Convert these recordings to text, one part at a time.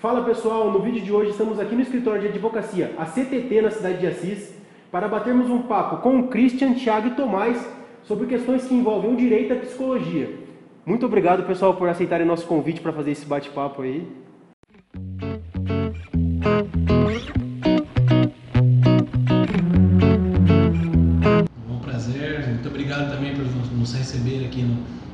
Fala pessoal, no vídeo de hoje estamos aqui no escritório de advocacia, a CTT, na cidade de Assis, para batermos um papo com o Christian, Thiago e Tomás sobre questões que envolvem o direito e a psicologia. Muito obrigado pessoal por aceitarem nosso convite para fazer esse bate-papo aí. Um prazer, muito obrigado também por nos receber aqui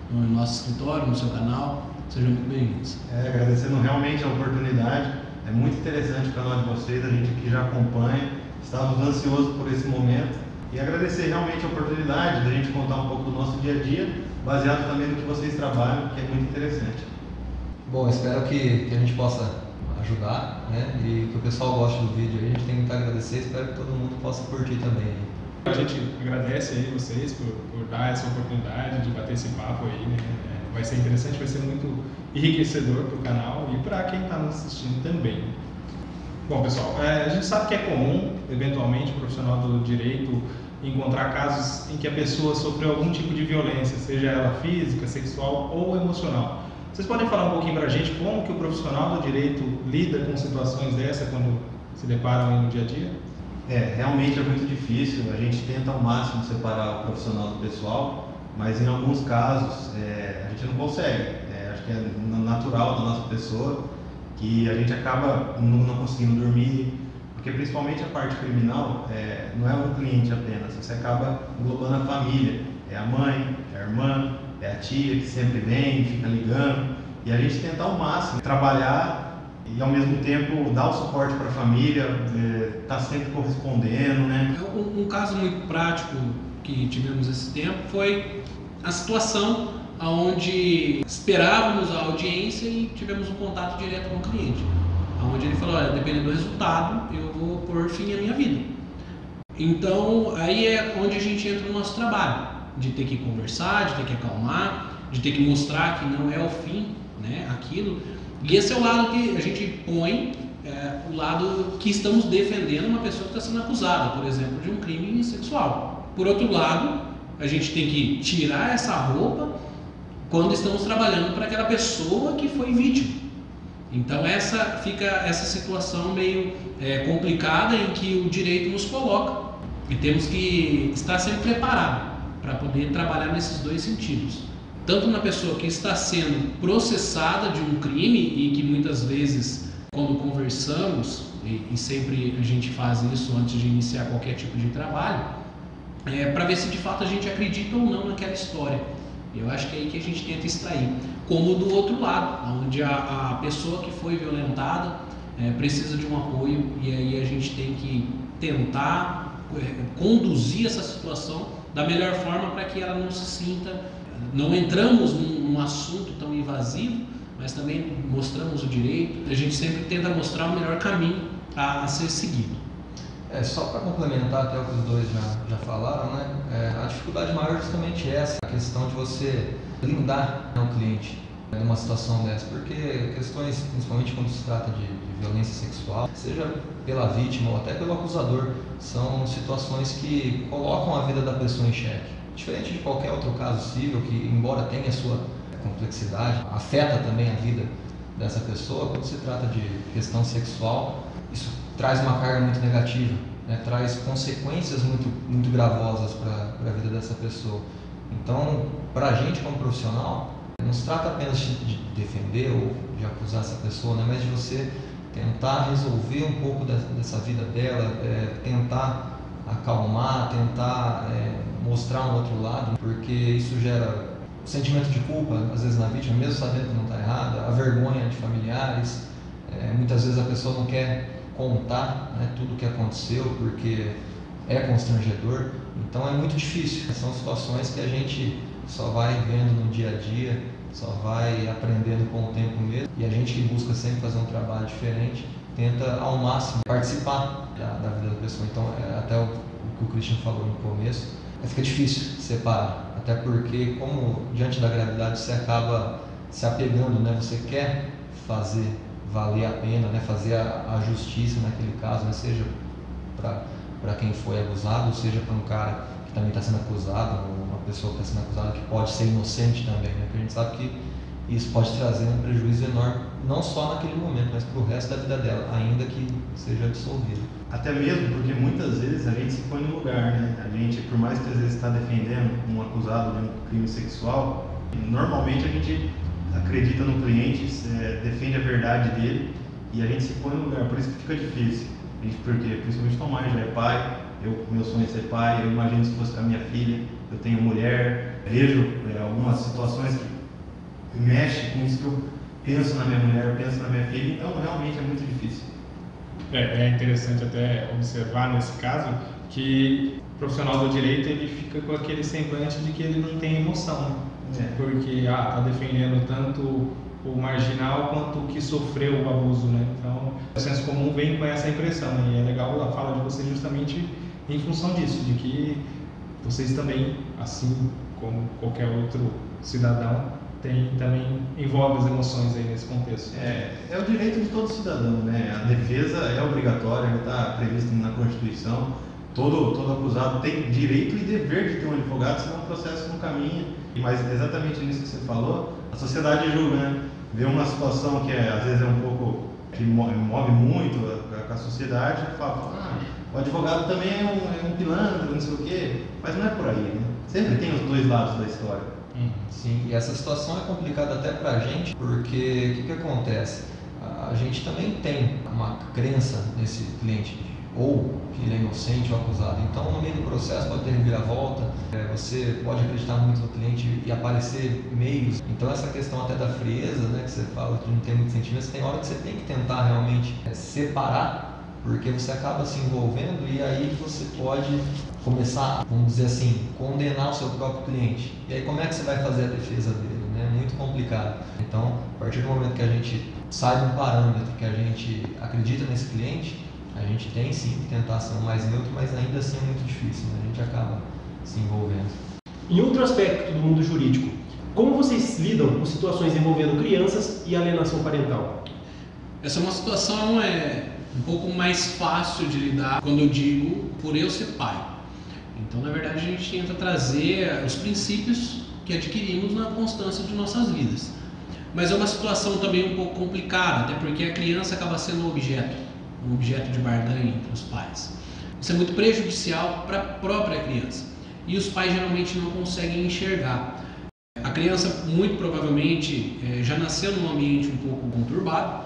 no nosso escritório, no seu canal. Sejam muito bem-vindos. Agradecendo realmente a oportunidade, é muito interessante para nós de vocês, a gente aqui já acompanha, estamos ansiosos por esse momento e agradecer realmente a oportunidade da gente contar um pouco do nosso dia a dia, baseado também no que vocês trabalham, que é muito interessante. Bom, espero que a gente possa ajudar, né? E que o pessoal goste do vídeo. A gente tem que agradecer, espero que todo mundo possa curtir também. A gente agradece aí vocês por dar essa oportunidade de bater esse papo aí, né? Vai ser interessante, vai ser muito enriquecedor para o canal e para quem está nos assistindo também. Bom, pessoal, a gente sabe que é comum, eventualmente, o profissional do direito encontrar casos em que a pessoa sofreu algum tipo de violência, seja ela física, sexual ou emocional. Vocês podem falar um pouquinho para a gente como que o profissional do direito lida com situações dessas quando se deparam aí no dia a dia? Realmente é muito difícil, a gente tenta ao máximo separar o profissional do pessoal, mas em alguns casos a gente não consegue. Acho que é natural da nossa pessoa que a gente acaba não conseguindo dormir, porque principalmente a parte criminal não é um cliente apenas, você acaba englobando a família, é a mãe, é a irmã, é a tia que sempre vem, fica ligando, e a gente tenta ao máximo trabalhar e ao mesmo tempo dar o suporte para a família, tá sempre correspondendo, né? Um caso muito prático que tivemos esse tempo foi a situação onde esperávamos a audiência e tivemos um contato direto com o cliente, onde ele falou, olha, dependendo do resultado, eu vou pôr fim à minha vida. Então, aí é onde a gente entra no nosso trabalho, de ter que conversar, de ter que acalmar, de ter que mostrar que não é o fim, né, aquilo. E esse é o lado que a gente põe, o lado que estamos defendendo uma pessoa que está sendo acusada, por exemplo, de um crime sexual. Por outro lado, a gente tem que tirar essa roupa quando estamos trabalhando para aquela pessoa que foi vítima. Então fica essa situação meio complicada em que o direito nos coloca e temos que estar sempre preparado para poder trabalhar nesses dois sentidos. Tanto na pessoa que está sendo processada de um crime e que muitas vezes, quando conversamos, e sempre a gente faz isso antes de iniciar qualquer tipo de trabalho, para ver se de fato a gente acredita ou não naquela história. Eu acho que é aí que a gente tenta extrair. Como do outro lado, onde a pessoa que foi violentada precisa de um apoio e aí a gente tem que tentar conduzir essa situação da melhor forma para que ela não se sinta. Não entramos num assunto tão invasivo, mas também mostramos o direito. A gente sempre tenta mostrar o melhor caminho a ser seguido. Só para complementar até o que os dois já falaram, né? A dificuldade maior é justamente essa, a questão de você blindar o cliente numa situação dessa, porque questões, principalmente quando se trata de violência sexual, seja pela vítima ou até pelo acusador, são situações que colocam a vida da pessoa em xeque. Diferente de qualquer outro caso civil, que embora tenha sua complexidade, afeta também a vida dessa pessoa, quando se trata de questão sexual, isso traz uma carga muito negativa, né? Traz consequências muito gravosas para a vida dessa pessoa. Então, para a gente como profissional, não se trata apenas de defender ou de acusar essa pessoa, né? Mas de você tentar resolver um pouco dessa vida dela, tentar acalmar, tentar mostrar um outro lado, porque isso gera sentimento de culpa, às vezes na vítima, mesmo sabendo que não está errada, a vergonha de familiares, muitas vezes a pessoa não quer contar, né, tudo o que aconteceu porque é constrangedor, então é muito difícil. São situações que a gente só vai vendo no dia a dia, só vai aprendendo com o tempo mesmo, e a gente que busca sempre fazer um trabalho diferente, tenta ao máximo participar da vida da pessoa. Então até o que o Christian falou no começo, fica difícil separar, até porque como diante da gravidade você acaba se apegando, né? Você quer fazer valer a pena, né? Fazer a justiça naquele caso, né? Seja para quem foi abusado, seja para um cara que também está sendo acusado, ou uma pessoa que está sendo acusada que pode ser inocente também, né? Porque a gente sabe que isso pode trazer um prejuízo enorme não só naquele momento, mas para o resto da vida dela, ainda que seja absolvida. Até mesmo porque muitas vezes a gente se põe no lugar, né? A gente, por mais que às vezes está defendendo um acusado de um crime sexual, normalmente a gente acredita no cliente, defende a verdade dele e a gente se põe no lugar, por isso que fica difícil. Porque principalmente Tomás já é pai, meu sonho é ser pai, eu imagino se fosse com a minha filha, eu tenho mulher, vejo algumas situações que mexem com isso que eu penso na minha mulher, eu penso na minha filha, então realmente é muito difícil. É interessante até observar nesse caso que o profissional do direito ele fica com aquele semblante de que ele não tem emoção, né? Porque está defendendo tanto o marginal quanto o que sofreu o abuso, né? Então o senso comum vem com essa impressão, né? E é legal a fala de vocês justamente em função disso, de que vocês também, assim como qualquer outro cidadão, também envolve as emoções aí nesse contexto. É o direito de todo cidadão, né? A defesa é obrigatória, está prevista na Constituição. Todo acusado tem direito e dever de ter um advogado, senão o processo não caminha. Mas exatamente nisso que você falou, a sociedade julga, né? Vê uma situação que às vezes é um pouco, que move muito a sociedade, fala, o advogado também é um pilantra, não sei o quê, mas não é por aí, né? Sempre tem os dois lados da história. Sim, e essa situação é complicada até para a gente, porque o que acontece? A gente também tem uma crença nesse cliente, ou que ele é inocente ou acusado. Então, no meio do processo pode ter reviravolta, você pode acreditar muito no cliente e aparecer meios. Então, essa questão até da frieza, né, que você fala que não tem muito sentimento, tem hora que você tem que tentar realmente separar, porque você acaba se envolvendo e aí você pode começar, vamos dizer assim, condenar o seu próprio cliente. E aí como é que você vai fazer a defesa dele? É muito complicado. Então, a partir do momento que a gente sai de um parâmetro, que a gente acredita nesse cliente, a gente tem sim que tentar ser mais neutro, mas ainda assim é muito difícil, né? A gente acaba se envolvendo. Em outro aspecto do mundo jurídico, como vocês lidam com situações envolvendo crianças e alienação parental? Essa é uma situação um pouco mais fácil de lidar quando eu digo por eu ser pai. Então, na verdade, a gente tenta trazer os princípios que adquirimos na constância de nossas vidas. Mas é uma situação também um pouco complicada, até porque a criança acaba sendo um objeto de barganha entre os pais. Isso é muito prejudicial para a própria criança e os pais geralmente não conseguem enxergar. A criança muito provavelmente já nasceu num ambiente um pouco conturbado,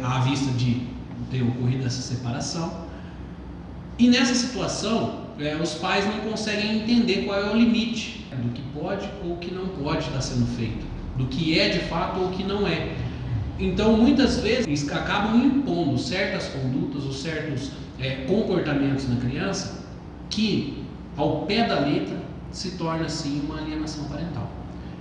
à vista de ter ocorrido essa separação, e nessa situação os pais não conseguem entender qual é o limite do que pode ou que não pode estar sendo feito, do que é de fato ou que não é. Então, muitas vezes, eles acabam impondo certas condutas ou certos comportamentos na criança que, ao pé da letra, se torna assim uma alienação parental.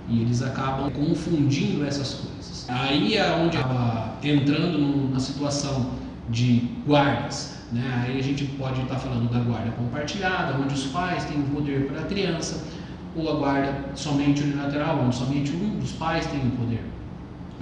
E eles acabam confundindo essas coisas. Aí é onde acaba entrando na situação de guardas, né? Aí a gente pode estar falando da guarda compartilhada, onde os pais têm o poder para a criança, ou a guarda somente unilateral, onde somente um dos pais tem o poder.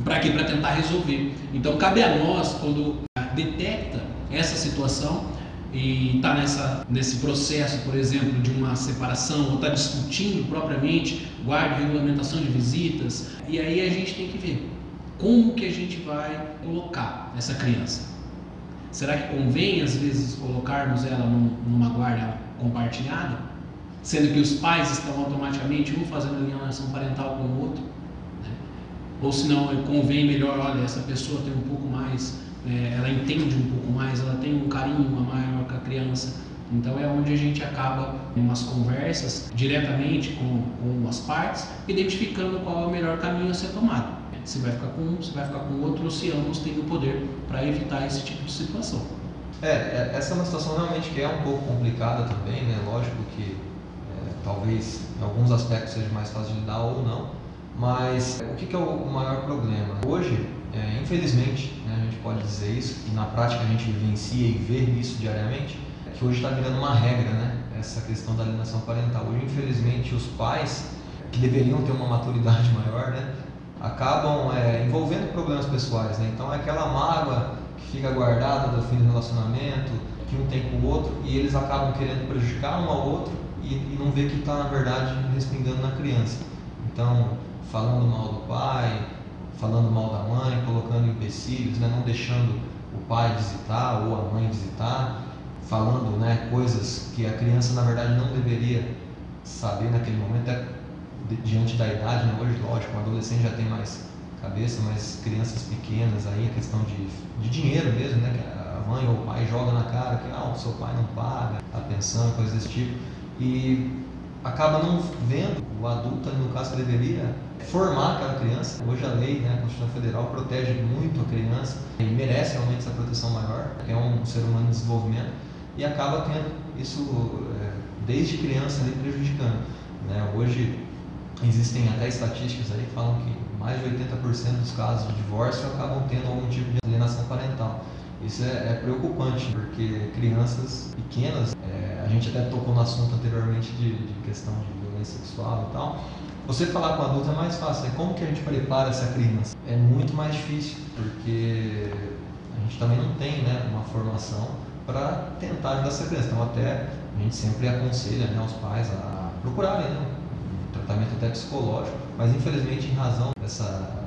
Para quê? Para tentar resolver. Então cabe a nós, quando detecta essa situação e está nesse processo, por exemplo, de uma separação, ou está discutindo propriamente guarda e regulamentação de visitas, e aí a gente tem que ver como que a gente vai colocar essa criança. Será que convém, às vezes, colocarmos ela numa guarda compartilhada, sendo que os pais estão automaticamente um fazendo alienação parental com o outro? Né? Ou se não, convém melhor, olha, essa pessoa tem um pouco mais, ela entende um pouco mais, ela tem um carinho maior com a criança. Então é onde a gente acaba, em umas conversas, diretamente com as partes, identificando qual é o melhor caminho a ser tomado. Se vai ficar com um, se vai ficar com o outro, ou se ambos têm o poder para evitar esse tipo de situação. Essa é uma situação realmente que é um pouco complicada também, né? Lógico que talvez em alguns aspectos seja mais fácil de lidar ou não, mas o que é o maior problema? Hoje, infelizmente, né, a gente pode dizer isso, e na prática a gente vivencia e vê isso diariamente, que hoje está virando uma regra, né? Essa questão da alienação parental. Hoje, infelizmente, os pais, que deveriam ter uma maturidade maior, né, acabam envolvendo problemas pessoais, né? Então é aquela mágoa que fica guardada do fim do relacionamento, que um tem com o outro, e eles acabam querendo prejudicar um ao outro e não vê que está, na verdade, respingando na criança. Então, falando mal do pai, falando mal da mãe, colocando empecilhos, né, não deixando o pai visitar ou a mãe visitar, falando, né, coisas que a criança na verdade não deveria saber naquele momento, diante da idade, né? Hoje, lógico, o adolescente já tem mais cabeça, mas crianças pequenas aí, a questão de dinheiro mesmo, né, que a mãe ou o pai joga na cara que o seu pai não paga a pensão, coisas desse tipo, e acaba não vendo o adulto, no caso, que deveria formar aquela criança. Hoje a lei, né, a Constituição Federal protege muito a criança e merece realmente essa proteção maior, que é um ser humano em desenvolvimento, e acaba tendo isso desde criança ali prejudicando, né? Hoje existem até estatísticas aí que falam que mais de 80% dos casos de divórcio acabam tendo algum tipo de alienação parental. Isso é preocupante, porque crianças pequenas, a gente até tocou no assunto anteriormente de questão de violência sexual e tal. Você falar com o adulto é mais fácil, como que a gente prepara essa criança? É muito mais difícil, porque a gente também não tem, né, uma formação para tentar ajudar essa criança. Então até a gente sempre aconselha, né, os pais a procurarem, né, um tratamento até psicológico, mas infelizmente em razão dessa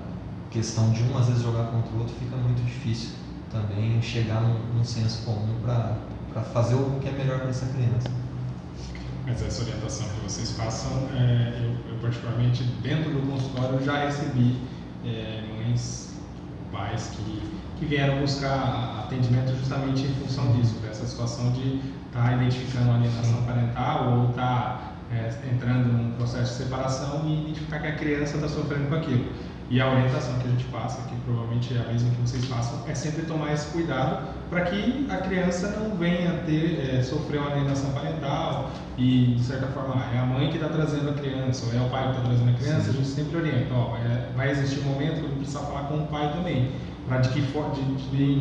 questão de um às vezes jogar contra o outro, fica muito difícil também chegar num senso comum para fazer o que é melhor para essa criança. Mas essa orientação que vocês passam, eu particularmente dentro do consultório já recebi mães, pais que vieram buscar atendimento justamente em função disso, dessa situação de estar identificando a alienação parental ou estar entrando num processo de separação e identificar que a criança está sofrendo com aquilo. E a orientação que a gente passa, que provavelmente é a mesma que vocês passam, é sempre tomar esse cuidado para que a criança não venha sofrer uma alienação parental e, de certa forma, é a mãe que está trazendo a criança ou é o pai que está trazendo a criança. Sim. A gente sempre orienta, vai existir um momento que eu precisa falar com o pai também, para de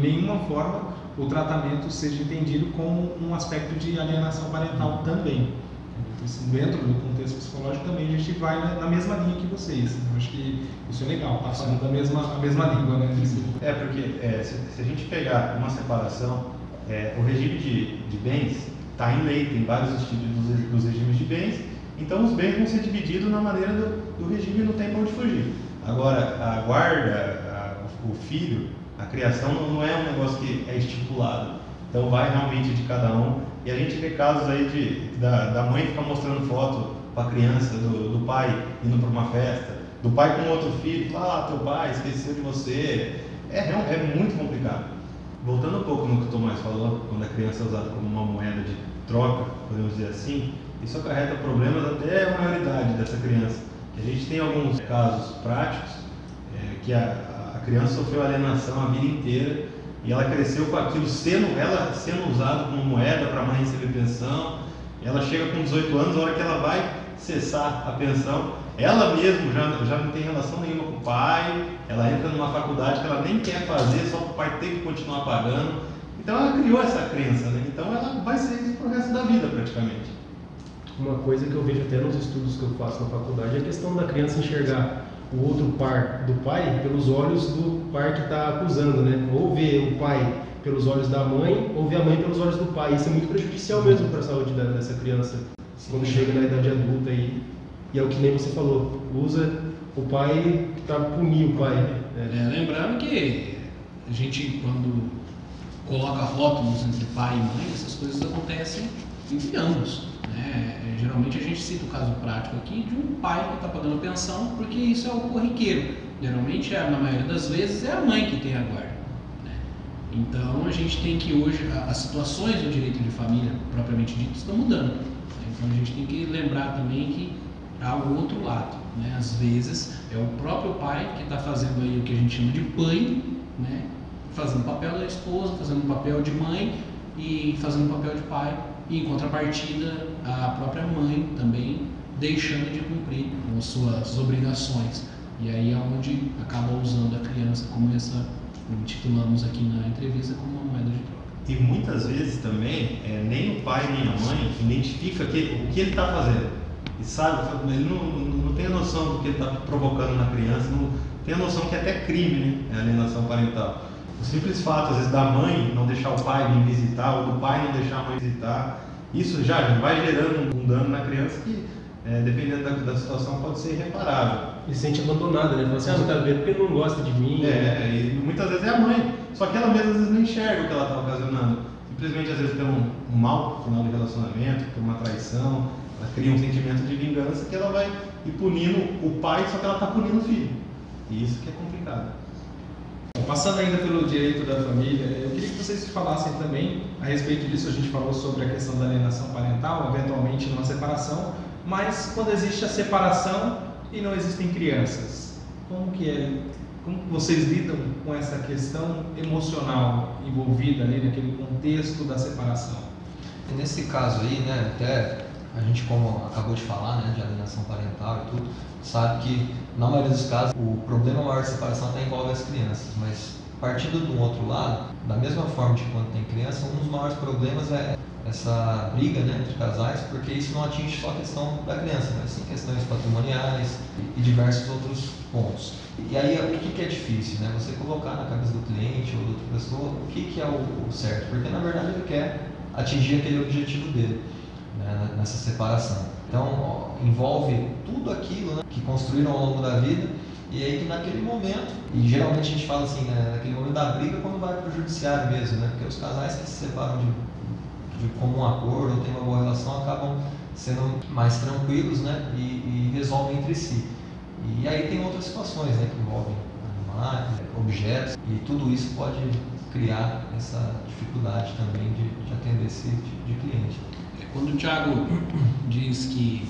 nenhuma forma o tratamento seja entendido como um aspecto de alienação parental também. Dentro do contexto psicológico também a gente vai na mesma linha que vocês. Eu acho que isso é legal, tá falando a mesma língua, né? Porque se a gente pegar uma separação, o regime de bens está em lei, tem vários estilos dos regimes de bens, então os bens vão ser divididos na maneira do regime, não tem para onde fugir. Agora, a guarda, o filho, a criação não é um negócio que é estipulado, então vai realmente de cada um. E a gente vê casos aí da mãe ficar mostrando foto para a criança, do pai indo para uma festa, do pai com outro filho, teu pai esqueceu de você. É muito complicado. Voltando um pouco no que o Tomás falou, quando a criança é usada como uma moeda de troca, podemos dizer assim, isso acarreta problemas até a maioridade dessa criança. Que a gente tem alguns casos práticos que a criança sofreu alienação a vida inteira, e ela cresceu com aquilo sendo usado como moeda para a mãe receber pensão. Ela chega com 18 anos, a hora que ela vai cessar a pensão, ela mesma já não tem relação nenhuma com o pai, ela entra numa faculdade que ela nem quer fazer, só para o pai ter que continuar pagando. Então ela criou essa crença, né? Então ela vai ser isso pro resto da vida praticamente. Uma coisa que eu vejo até nos estudos que eu faço na faculdade é a questão da criança enxergar o outro par do pai pelos olhos do par que está acusando, né? Ou ver o pai pelos olhos da mãe, ou ver a mãe pelos olhos do pai. Isso é muito prejudicial mesmo para a saúde dessa criança. Quando chega na idade adulta e é o que nem você falou, usa o pai para punir o pai. Lembrando que a gente, quando coloca rótulos entre pai e mãe, essas coisas acontecem entre ambos. Geralmente a gente cita o caso prático aqui de um pai que está pagando pensão, porque isso é o corriqueiro. Geralmente, na maioria das vezes, é a mãe que tem a guarda. Então a gente tem que hoje, as situações do direito de família propriamente dito estão mudando. Então a gente tem que lembrar também que há o outro lado. Às vezes é o próprio pai que está fazendo aí o que a gente chama de pai, fazendo o papel da esposa, fazendo o papel de mãe e fazendo o papel de pai. E em contrapartida, a própria mãe também deixando de cumprir com suas obrigações. E aí é onde acaba usando a criança como intitulamos aqui na entrevista, como uma moeda de troca. E muitas vezes também, nem o pai nem a mãe identifica o que ele está fazendo. E sabe, ele não tem a noção do que ele está provocando na criança, não tem a noção que é até crime, né? A alienação parental. O simples fato, às vezes, da mãe não deixar o pai vir visitar, ou do pai não deixar a mãe visitar, isso já vai gerando um dano na criança que, dependendo da situação, pode ser irreparável. E se sente abandonada, né? Fala assim, você tá vendo porque não gosta de mim. E muitas vezes é a mãe. Só que ela mesma às vezes não enxerga o que ela está ocasionando. Simplesmente às vezes tem um mau final de relacionamento, tem uma traição, ela cria um sentimento de vingança que ela vai ir punindo o pai, só que ela está punindo o filho. E isso que é complicado. Bom, passando ainda pelo direito da família, eu queria que vocês falassem também a respeito disso. A gente falou sobre a questão da alienação parental, eventualmente numa separação, mas quando existe a separação e não existem crianças, como vocês lidam com essa questão emocional envolvida ali naquele contexto da separação? E nesse caso aí, né, até a gente, como acabou de falar, né, de alienação parental e tudo, sabe que na maioria dos casos o problema maior de separação até envolve as crianças, mas partindo de um outro lado, da mesma forma que quando tem criança, um dos maiores problemas é essa briga, né, entre casais, porque isso não atinge só a questão da criança, mas sim questões patrimoniais e diversos outros pontos. E aí o que é difícil, né? Você colocar na cabeça do cliente ou de outra pessoa o que é o certo, porque na verdade ele quer atingir aquele objetivo dele, né, nessa separação. Então envolve tudo aquilo, né, que construíram ao longo da vida, e aí que naquele momento, e geralmente a gente fala assim, né, naquele momento da briga, quando vai para o judiciário mesmo, né, porque os casais que se separam de comum acordo ou têm uma boa relação acabam sendo mais tranquilos, né, e resolvem entre si. E aí tem outras situações, né, que envolvem animais, objetos, e tudo isso pode criar essa dificuldade também de atender esse tipo de cliente. Quando o Thiago diz que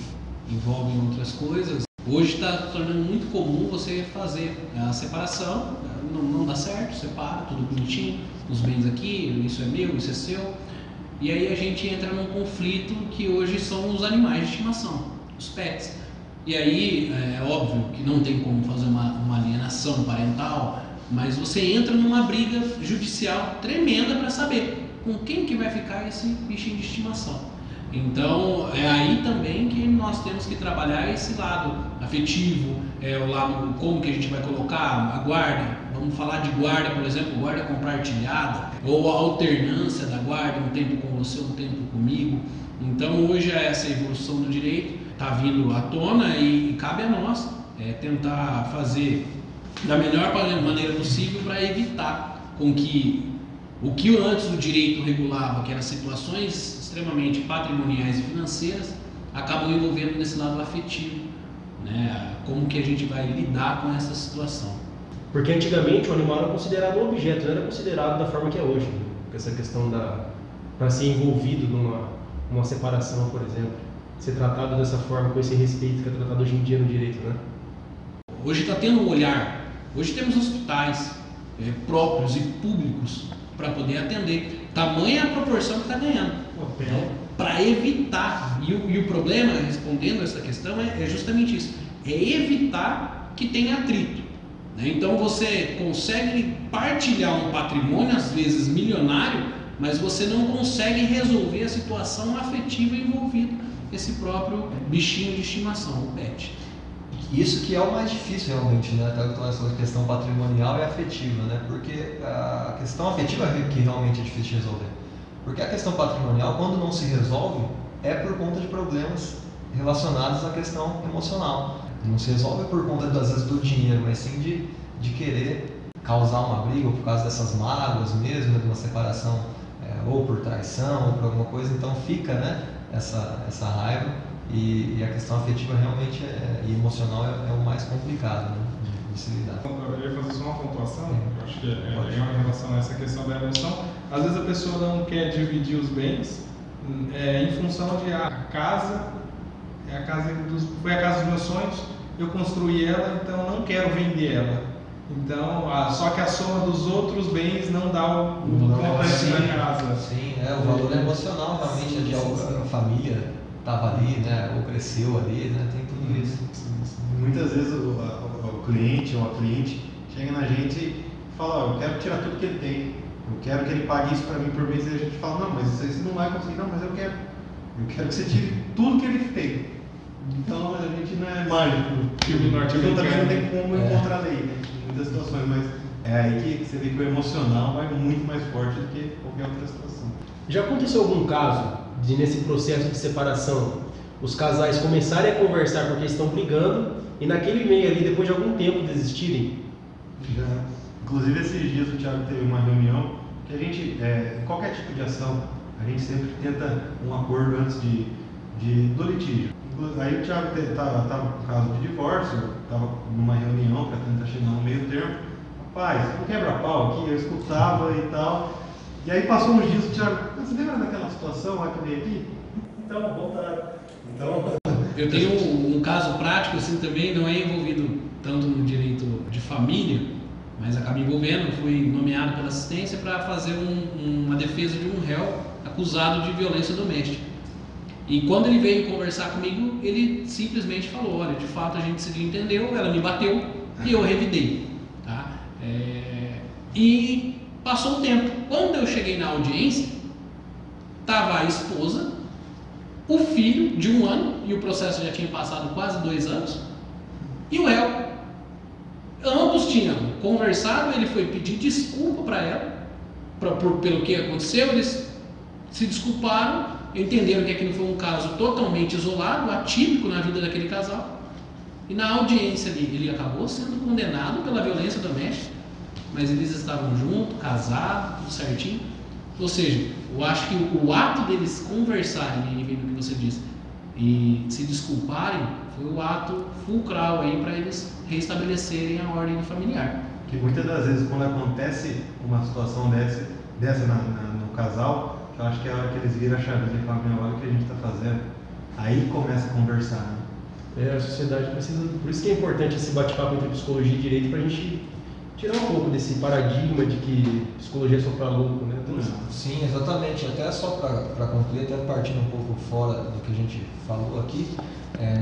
envolve outras coisas, hoje está tornando muito comum você fazer a separação, não dá certo, separa, tudo bonitinho, os bens aqui, isso é meu, isso é seu, e aí a gente entra num conflito que hoje são os animais de estimação, os pets. E aí é óbvio que não tem como fazer uma alienação parental, mas você entra numa briga judicial tremenda para saber com quem que vai ficar esse bichinho de estimação. Então é aí também que nós temos que trabalhar esse lado afetivo, o lado como que a gente vai colocar a guarda. Vamos falar de guarda, por exemplo, guarda compartilhada, ou a alternância da guarda, um tempo com você, um tempo comigo. Então hoje essa evolução do direito está vindo à tona e cabe a nós tentar fazer da melhor maneira possível para evitar com que o que antes o direito regulava, que eram situações extremamente patrimoniais e financeiras, acabam envolvendo nesse lado afetivo, né? Como que a gente vai lidar com essa situação. Porque antigamente o animal era considerado um objeto, não era considerado da forma que é hoje, né? Essa questão para ser envolvido numa separação, por exemplo, ser tratado dessa forma, com esse respeito que é tratado hoje em dia no direito, né? Hoje está tendo um olhar, hoje temos hospitais próprios e públicos para poder atender, tamanha a proporção que está ganhando. Para evitar, e o problema, respondendo essa questão, é justamente isso, é evitar que tenha atrito, né? Então você consegue partilhar um patrimônio, às vezes milionário, mas você não consegue resolver a situação afetiva envolvida esse próprio bichinho de estimação, o pet. Isso que é o mais difícil realmente, né? Até a questão patrimonial e afetiva, né? Porque a questão afetiva é que realmente é difícil de resolver. Porque a questão patrimonial, quando não se resolve, é por conta de problemas relacionados à questão emocional. Não se resolve por conta, às vezes, do dinheiro, mas sim de querer causar uma briga, ou por causa dessas mágoas mesmo, de uma separação, ou por traição, ou por alguma coisa. Então fica, né, essa raiva, e a questão afetiva realmente e emocional é o mais complicado, né, de se lidar. Eu ia fazer só uma pontuação, eu acho que é legal em relação a essa questão da emoção. Às vezes a pessoa não quer dividir os bens em função de a casa foi a casa dos meus sonhos, eu construí ela, então não quero vender ela. Então, só que a soma dos outros bens não dá o completo da casa. Sim, o valor emocional realmente de a família estava ali, né, ou cresceu ali, né, tem tudo isso. Muitas vezes o cliente ou a cliente chega na gente e fala, eu quero tirar tudo que ele tem, eu quero que ele pague isso para mim por mês, e a gente fala, não, mas isso aí você não vai conseguir, não, mas eu quero que você tire tudo que ele tem. Então a gente não é mágico, então também não tem como encontrar lei, né, em muitas situações, mas é aí que você vê que o emocional vai muito mais forte do que qualquer outra situação. Já aconteceu algum caso nesse processo de separação, os casais começarem a conversar porque estão brigando e naquele meio ali, depois de algum tempo, desistirem? Já. Inclusive, esses dias o Thiago teve uma reunião que a gente, qualquer tipo de ação, a gente sempre tenta um acordo antes do litígio. Aí o Thiago estava com caso de divórcio, estava numa reunião para tentar chegar no meio termo. Rapaz, um quebra-pau aqui, eu escutava e tal. E aí passou uns dias, o Thiago, você lembra daquela situação lá que eu veio aqui? Então, voltar. Então, eu tenho um caso prático assim também, não é envolvido tanto no direito de família, mas acaba envolvendo. Fui nomeado pela assistência para fazer uma defesa de um réu acusado de violência doméstica. E quando ele veio conversar comigo, ele simplesmente falou: olha, de fato a gente se entendeu, ela me bateu e eu revidei. Tá? E passou um tempo. Quando eu cheguei na audiência, estava a esposa, o filho de 1 ano, e o processo já tinha passado quase 2 anos, e o réu. Ambos tinham conversado, ele foi pedir desculpa para ela, pelo que aconteceu, eles se desculparam, entenderam que aquilo foi um caso totalmente isolado, atípico na vida daquele casal, e na audiência ali, ele acabou sendo condenado pela violência doméstica, mas eles estavam juntos, casados, tudo certinho. Ou seja, eu acho que o ato deles conversarem, vendo o que você disse, e se desculparem, foi o ato fulcral aí para eles restabelecerem a ordem familiar. Que muitas das vezes, quando acontece uma situação dessa no casal, eu acho que é a hora que eles viram a chave e falam: olha o que a gente está fazendo. Aí começa a conversar. Né? A sociedade precisa. Por isso que é importante esse bate-papo entre psicologia e direito, para a gente tirar um pouco desse paradigma de que psicologia é só para louco, né? Sim, exatamente. Até só para concluir, até partindo um pouco fora do que a gente falou aqui,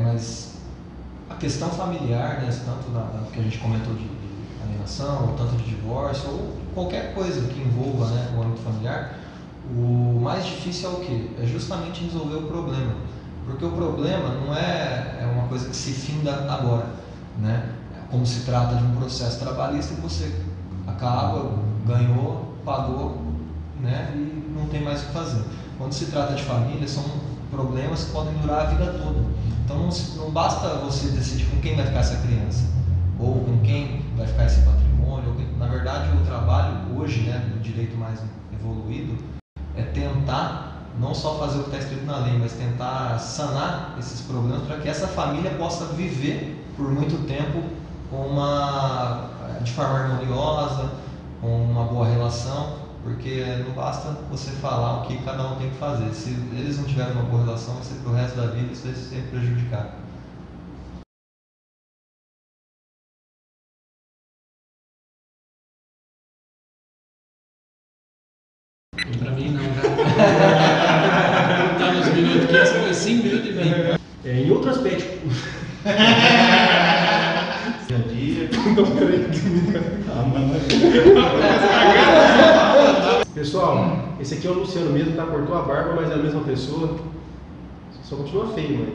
mas a questão familiar, né, tanto do que a gente comentou de alienação, ou tanto de divórcio, ou qualquer coisa que envolva, né, o âmbito familiar, o mais difícil é o quê? É justamente resolver o problema. Porque o problema não é uma coisa que se finda agora, né? Como se trata de um processo trabalhista, você acaba, ganhou, pagou, né, e não tem mais o que fazer. Quando se trata de família, são problemas que podem durar a vida toda. Então não basta você decidir com quem vai ficar essa criança, ou com quem vai ficar esse patrimônio. Na verdade, o trabalho hoje, né, do direito mais evoluído, é tentar não só fazer o que está escrito na lei, mas tentar sanar esses problemas para que essa família possa viver por muito tempo de forma harmoniosa, com uma boa relação, porque não basta você falar o que cada um tem que fazer. Se eles não tiverem uma boa relação, vai ser pro resto da vida, isso vai ser prejudicado. Para mim não, já tá nos minutos aqui, essa foi 5 minutos e meio. Em outro aspecto. Dia a dia. Pessoal, esse aqui é o Luciano mesmo, tá? Cortou a barba, mas é a mesma pessoa. Só continua feio, mano.